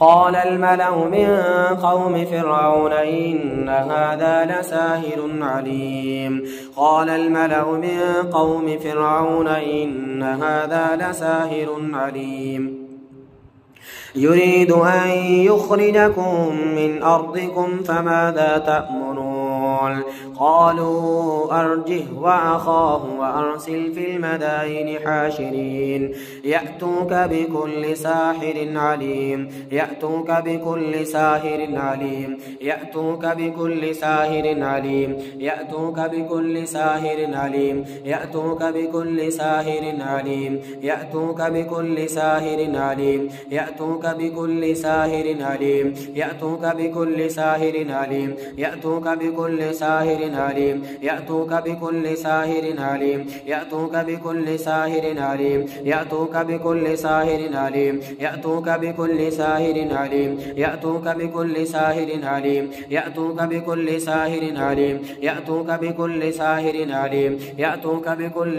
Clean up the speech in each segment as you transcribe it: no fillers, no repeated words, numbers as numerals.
قال الملأ من قوم فرعون إن هذا لساحر عليم. قال الملأ من قوم فرعون إن هذا لساحر عليم. يريد أن يخرجكم من أرضكم فماذا تأمرون. قالوا أرجه وأخاه وأرسل في المدائن حاشرين يأتوك بكل ساحر عليم. يأتوك بكل ساحر عليم. يأتوك بكل ساحر عليم. يأتوك بكل ساحر عليم. يأتوك بكل ساحر عليم. يأتوك بكل ساحر عليم. يأتوك بكل ساحر عليم. يأتوك بكل ساحر عليم. يأتوك بكل ساحر عليم. يأتوك بكل ساحر عليم. يأتوك بكل ساحر عليم. يأتوك بكل ساحر عليم. يأتوك بكل ساحر عليم. يأتوك بكل ساحر عليم. يأتوك بكل ساحر عليم. يأتوك بكل ساحر عليم. يأتوك بكل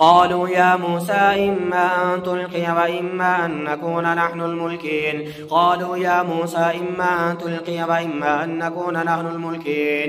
قالوا يا موسى إما أن تلقي وإما أن نكون نحن الملكين. قالوا يا موسى إما أن تلقي وإما أن نكون نحن الملكين।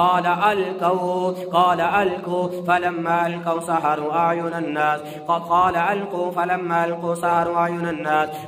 قال ألقوا فلما ألقوا سحروا أعين الناس। قال ألقوا فلما ألقوا سحروا أعين الناس।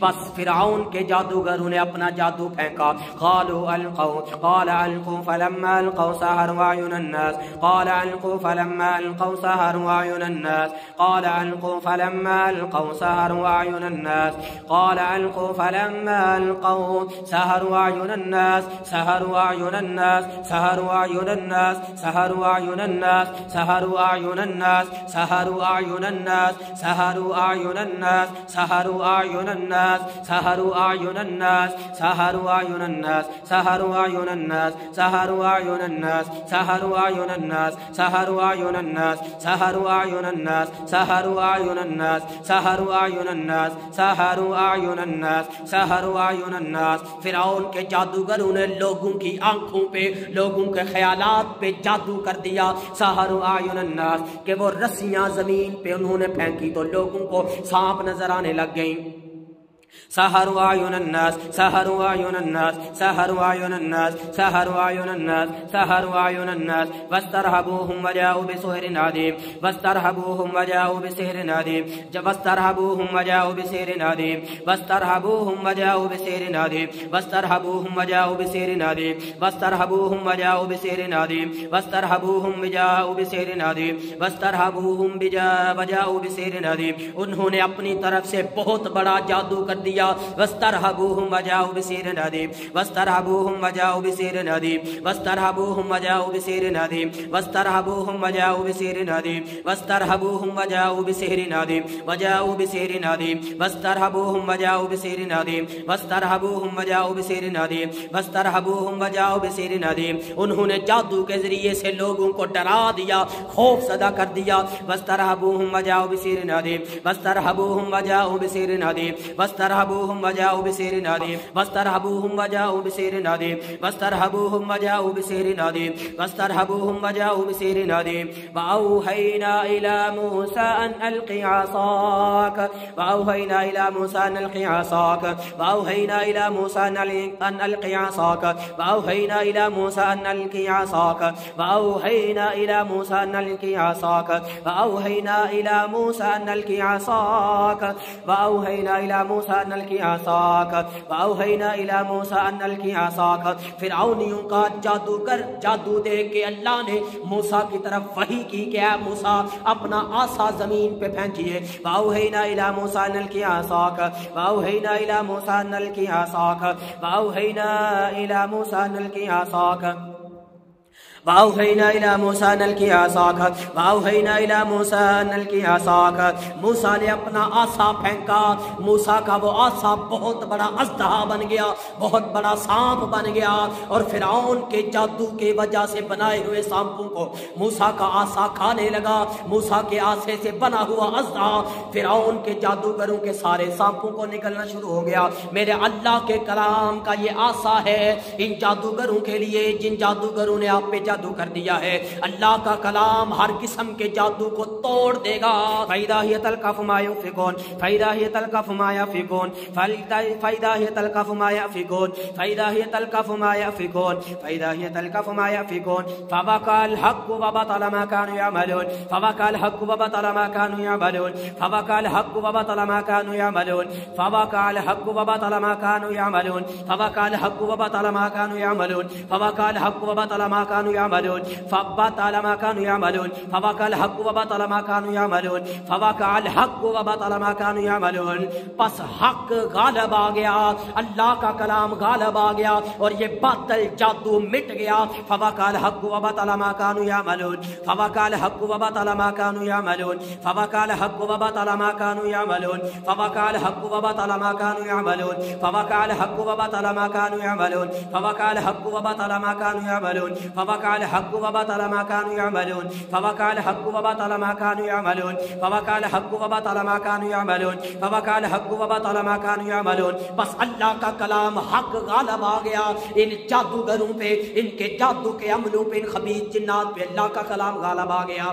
بس فرعون کے جادوگروں نے اپنا جادو پھینکا. قالوا القوا قال القوا فلما القوا سحروا اعین الناس قال القوا فلما القوا سحروا اعین الناس قال القوا فلما القوا سحروا اعین الناس قال القوا فلما القوا سحروا اعین الناس سحروا اعین الناس سحروا اعین الناس سحروا اعین الناس سحروا اعین الناس سحروا اعین الناس سحروا اعین الناس سحروا اعین الناس سحروا اعین الناس سحروا اعین الناس سحروا اعین الناس سحروا اعین الناس سحروا اعین الناس سحروا اعین الناس سحروا اعین الناس سحروا اعین الناس سحروا اعین الناس سحروا اعین الناس سحروا اعین الناس. فرعون کے جادوگروں نے لوگوں کی آنکھوں پہ لوگوں کے خیالات پہ جادو کر دیا. سحروا اعین الناس کہ وہ رسیاں زمین پہ انہوں نے پھینکی تو لوگوں کو سانپ نظر آنے لگ گئیں. سحروا اعین الناس سحروا اعین الناس سحروا اعین الناس سحروا اعین الناس سحروا اعین الناس واسترهبوهم وجاءوا بسحر عظیم واسترهبوهم وجاءوا بسحر عظیم واسترهبوهم وجاءوا بسحر عظیم واسترهبوهم وجاءوا بسحر عظیم واسترهبوهم وجاءوا بسحر عظیم واسترهبوهم وجاءوا بسحر عظیم واسترهبوهم وجاءوا بسحر عظیم واسترهبوهم وجاءوا بسحر عظیم. انہوں نے اپنی طرف سے بہت بڑا جادو کر دیا. واسترهبوهم وجاءوا بسحر عظیم واسترهبوهم وجاءوا بسحر عظیم واسترهبوهم وجاءوا بسحر عظیم واسترهبوهم وجاءوا بسحر عظیم واسترهبوهم وجاءوا بسحر عظیم وجاءوا بسحر عظیم واسترهبوهم وجاءوا بسحر عظیم واسترهبوهم وجاءوا بسحر عظیم واسترهبوهم وجاءوا بسحر عظیم. انہوں نے جادو کے ذریعے سے لوگوں کو ڈرا دیا, خوف زدہ کر دیا. واسترهبوهم وجاءوا بسحر عظیم واسترهبوهم وجاءوا بسحر عظیم واسترهبوهم وجاءوا بسحر عظیم واسترهبوهم وجاءوا بسحر عظیم واسترهبوهم وجاءوا بسحر عظیم واسترهبوهم وجاءوا بسحر عظیم. وأوحينا إلى موسى أن ألقي عصاك وأوحينا إلى موسى أن ألقي عصاك وأوحينا إلى موسى أن ألقي عصاك وأوحينا إلى موسى أن ألقي عصاك وأوحينا إلى موسى أن ألقي عصاك وأوحينا إلى موسى أن ألقي عصاك وأوحينا إلى موسى أن ألقي عصاك وأوحينا إلى موسى أن ألقي عصاك. فرعونیوں کا جادوگر جادو دے کے اللہ نے موسیٰ کی طرف وحی کی کہ اے موسیٰ اپنا عصا زمین پہ پھینکیے. وأوحينا إلى موسى أن ألقي عصاك وأوحينا إلى موسى أن ألقي عصاك وأوحينا إلى موسى أن ألقي عصاك وأوحينا إلى موسى أن ألقي عصاك وأوحينا إلى موسى أن ألقي عصاك. موسیٰ نے اپنا عصا پھینکا. موسیٰ کا وہ عصا بہت بڑا اژدہا بن گیا, بہت بڑا سانپ بن گیا, اور فرعون کے جادو کے وجہ سے بنائے ہوئے سانپوں کو موسیٰ کا عصا کھانے لگا. موسیٰ کے عصے سے بنا ہوا اژدہا فرعون کے جادوگروں کے سارے سانپوں کو نکلنا شروع ہو گیا. میرے اللہ کے کلام کا یہ عصا ہے ان جادوگروں کے لیے جن جادوگروں نے آپ پہ جادو کر دیا ہے. اللہ کا کلام ہر قسم کے جادو کو توڑ دے گا. فَإِذَا هِيَ تَلْقَفُ مَا يَأْفِكُونَ فَإِذَا هِيَ تَلْقَفُ مَا يَأْفِكُونَ فَإِذَا هِيَ تَلْقَفُ مَا يَأْفِكُونَ فَإِذَا هِيَ تَلْقَفُ مَا يَأْفِكُونَ فَإِذَا هِيَ تَلْقَفُ مَا يَأْفِكُونَ فَوَقَعَ الْحَقُّ وَبَطَلَ مَا كَانُوا يَعْمَلُونَ فَوَقَعَ الْحَقُّ وَبَطَلَ مَا كَانُوا يَعْمَلُونَ فَوَقَعَ الْحَقُّ وَبَطَلَ مَا كَانُوا يَعْمَلُونَ فَوَقَعَ الْحَقُّ وَبَطَلَ مَا كَانُوا يَعْمَلُونَ فَوَقَعَ الْحَقُّ وَبَطَلَ مَا كَانُوا يَعْمَلُونَ فَوَقَعَ الْحَقُّ وَبَطَلَ مَا كَانُوا يَعْمَلُونَ فبطل ما كانوا يعملون فوقع الحق وبطل ما كانوا يعملون فوقع الحق وبطل ما كانوا يعملون. پس حق غالب آ گیا, اللہ کا کلام غالب آ گیا اور یہ باطل جادو مٹ گیا. فوقع الحق وبطل ما كانوا يعملون فوقع الحق وبطل ما كانوا يعملون فوقع الحق وبطل ما كانوا يعملون فوقع الحق وبطل ما كانوا يعملون فوقع الحق وبطل ما كانوا يعملون فوقع الحق وبطل ما كانوا يعملون فوقع الحق وبطل ما كانوا يعملون فوقع الحق وبطل ما كانوا يعملون فوقع الحق وبطل ما كانوا يعملون فوقع الحق وبطل ما كانوا يعملون. بس اللہ کا کلام حق غالب آ گیا ان جادوگروں پہ, ان کے جادو کے عملوں پہ, ان خبیث جنات پہ اللہ کا کلام غالب آ گیا.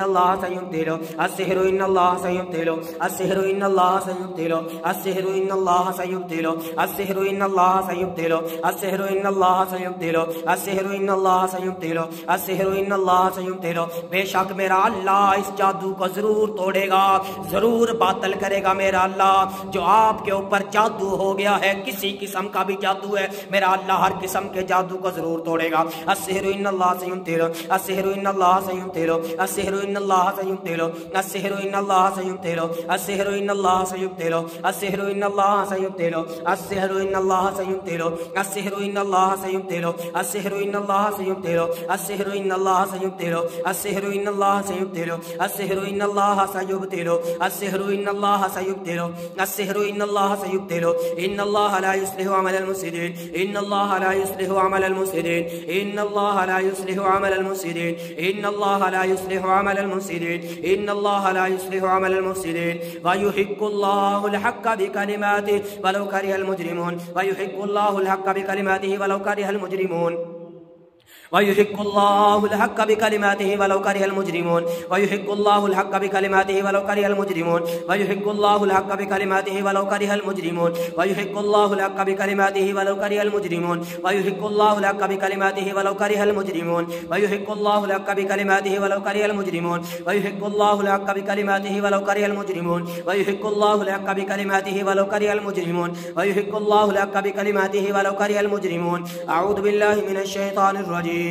إن الله سيبطله السحر إن الله سيبطله السحر إن الله سيبطله السحر إن الله سيبطله السحر إن الله سيبطله السحر إن الله سيبطله السحر إن الله سيبطله السحر إن الله سيبطله بے شک میرا اللہ اس جادو کو ضرور توڑے گا، ضرور باطل کرے گا میرا اللہ۔ جو آپ کے اوپر جادو ہو گیا ہے، کسی قسم کا بھی جادو ہے، میرا اللہ ہر قسم کے جادو کو ضرور توڑے گا۔ السحر ان اللہ سیبطلہ السحر ان اللہ سیبطلہ السحر ان اللہ سیبطلہ السحر ان اللہ سیبطلہ السحر ان اللہ سیبطلہ السحر ان اللہ سیبطلہ السحر ان اللہ سیبطلہ السحر ان اللہ سیبطلہ السحر ان اللہ سیبطلہ السحر ان اللہ سیبطلہ السحر ان اللہ سیبطلہ السحر ان اللہ سیبطلہ السحر ان اللہ سیبطلہ السحر ان اللہ سیبطلہ ان اللہ لا يصلح عمل المفسدين ان اللہ لا يصلح عمل المفسدين ان اللہ لا يصلح عمل المفسدين ان اللہ لا يصلح عمل المفسدين ان اللہ لا يصلح عمل المفسدين ويحق الله الحق بكلماته ولو كره المجرمون ويحق الله الحق بكلماته ولو كره المجرمون ويحق الله الحق بكلماته ولو كره المجرمون ويحق الله الحق بكلماته ولو كره المجرمون ويحق الله الحق بكلماته ولو كره المجرمون ويحق الله الحق بكلماته ولو كره المجرمون ويحق الله الحق بكلماته ولو كره المجرمون ويحق الله الحق بكلماته ولو كره المجرمون ويحق الله الحق بكلماته ولو كره المجرمون ويحق الله الحق بكلماته ولو كره المجرمون ويحق الله الحق بكلماته ولو كره المجرمون أعوذ بالله من الشيطان الرجيم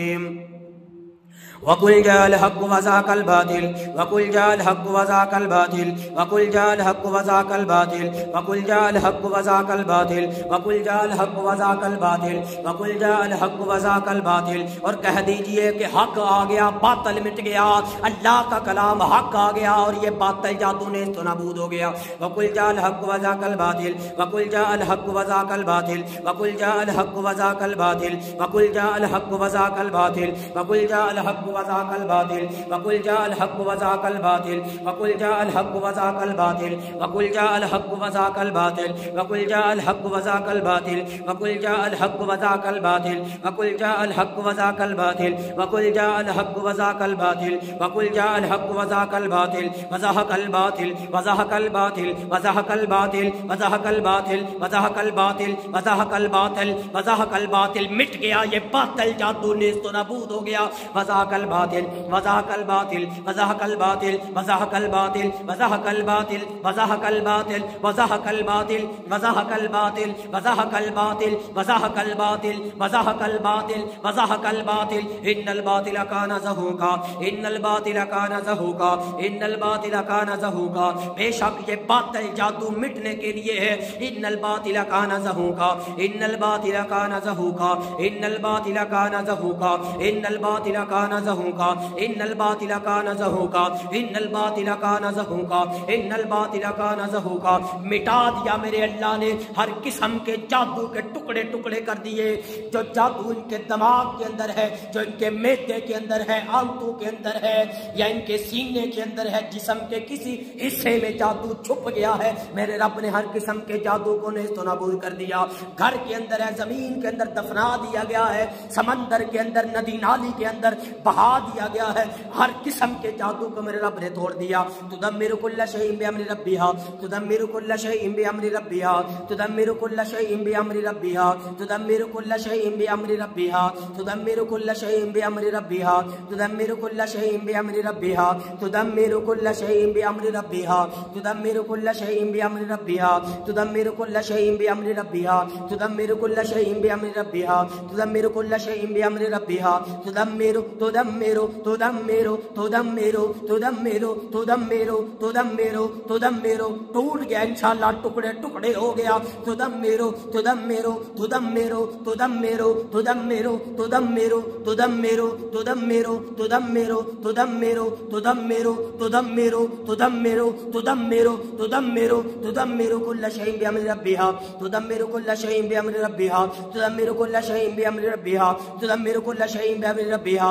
وقل جاء الحق وزهق الباطل وقل جاء الحق وزهق الباطل وقل جاء الحق وزهق الباطل وقل جاء الحق وزهق الباطل وقل جاء الحق وزهق الباطل وقل جاء الحق وزهق الباطل اور کہہ دیجئے کہ حق آ گیا، باطل مٹ گیا، اللہ کا کلام حق آ گیا اور یہ باطل جادو نے تو نابود ہو گیا۔ وقل جاء الحق وزهق الباطل وقل جاء الحق وزهق الباطل وقل جاء الحق وزهق الباطل وقل جاء الحق وزهق الباطل وقل جاء الحق وزهق الباطل وقل جاء الحق وزهق الباطل وقل جاء الحق وزهق الباطل وقل جاء الحق وزهق الباطل وقل جاء الحق وزهق الباطل وقل جاء الحق وزهق الباطل وقل جاء الحق وزهق الباطل وقل جاء الحق وزهق الباطل وقل جاء الحق وزهق الباطل وزهق الباطل وزهق الباطل وزهق الباطل وزهق الباطل وزهق الباطل وزهق الباطل وزهق الباطل مٹ گیا، یہ باطل جادو نیست و نابود ہو گیا۔ وزهق الباطل وزهق الباطل وزهق الباطل وزهق الباطل وزهق الباطل وزهق الباطل وزهق الباطل وزهق الباطل وزهق الباطل وزهق الباطل وزهق الباطل وزهق الباطل ان الباطل كان زهوقا ان الباطل كان زهوقا ان الباطل كان زهوقا بے شک یہ باطل جادو مٹنے کے لیے ہے۔ ان الباطل كان زهوقا ان الباطل كان زهوقا ان الباطل كان زهوقا ان الباطل كان زهوقا ان الباطل كان زهوقا ان الباطل كان زهوقا ان الباطل كان زهوقا مٹا دیا میرے اللہ نے ہر قسم کے جادو کے ٹکڑے ٹکڑے کر دیے۔ جو جادو ان کے دماغ کے اندر ہے، جو ان کے معدے کے اندر ہے، آنتوں کے اندر ہے یا ان کے سینے کے اندر ہے، جسم کے کسی حصے میں جادو چھپ گیا ہے، میرے رب نے ہر قسم کے جادو کو نیست و نابود کر دیا۔ گھر کے اندر ہے، زمین کے اندر دفنا دیا گیا ہے، سمندر کے اندر، ندی نالی کے اندر بہا دیا گیا ہے، ہر قسم کے جادو کو میرے رب نے توڑ دیا۔ تدمر كل شيء بأمر ربها تدمر كل شيء بأمر ربها تدمر كل شيء بأمر ربها تدمر كل شيء بأمر ربها تدمر كل شيء بأمر ربها تدمر كل شيء بأمر ربها تدمر كل شيء بأمر ربها تدمر كل شيء بأمر ربها تدمر كل شيء بأمر ربها تدمر كل شيء بأمر ربها تدمر كل شيء بأمر ربها تدمر تدمر تدمر تدمر تدمر تدمر تدمر تدمر ٹوٹ گیا انشاءاللہ، ٹکڑے ٹکڑے ہو گیا۔ تدمر تدمر تدمر تدمر تدمر تدمر تدمر تدمر تدمر تدمر تدمر تدمر تدمر تدمر تدمر تدمر كل شيء بأمر ربها تدمر كل شيء بأمر ربها تدمر كل شيء بأمر ربها تدمر كل شيء بأمر ربها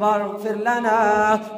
واغفر لنا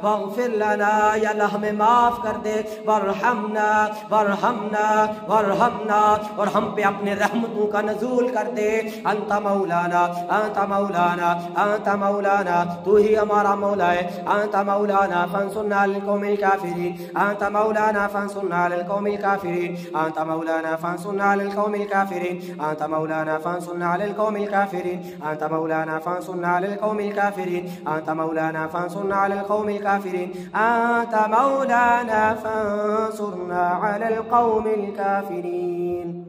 واغفر لنا، یا اللہ ہمیں معاف کر دے، وارحمنا وارحمنا وارحمنا، اور ہم پہ اپنے رحمتوں کا نزول کر دے۔ انت مولانا انت مولانا انت مولانا، تو ہی ہمارا مولا ہے۔ انت مولانا فانصرنا علی القوم الکافرین، انت مولانا فانصرنا علی القوم الکافرین، انت مولانا فانصرنا علی القوم الکافرین، انت مولانا فانصرنا علی القوم الکافرین، انت مولانا فانصرنا علی القوم الکافرین، انت مولانا فانصرنا علی القوم الکافرین، انت مولانا فانصرنا علی القوم الکافرین۔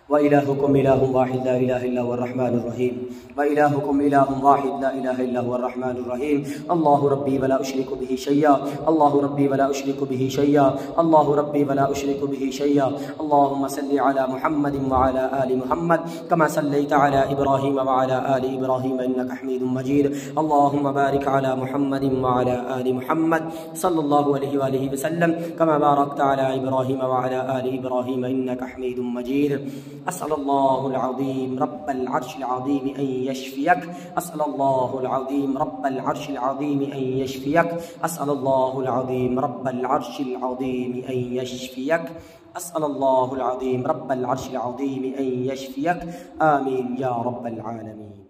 وإلهكم إله واحد لا إله إلا هو الرحمن الرحيم، وإلهكم إله واحد لا إله إلا هو الرحمن الرحيم، الله ربي ولا أشرك به شيئا، الله ربي ولا أشرك به شيئا، الله ربي ولا أشرك به شيئا، اللهم صل على محمد وعلى آل محمد كما صليت على إبراهيم وعلى آل إبراهيم إنك حميد مجيد، اللهم بارك على محمد وعلى آل محمد صلى الله عليه وآله وسلم كما باركت على إبراهيم وعلى آل إبراهيم إنك حميد مجيد۔ أسأل الله العظيم رب العرش العظيم أن يشفيك، أسأل الله العظيم رب العرش العظيم أن يشفيك، أسأل الله العظيم رب العرش العظيم أن يشفيك، أسأل الله العظيم رب العرش العظيم أن يشفيك، آمين يا رب العالمين۔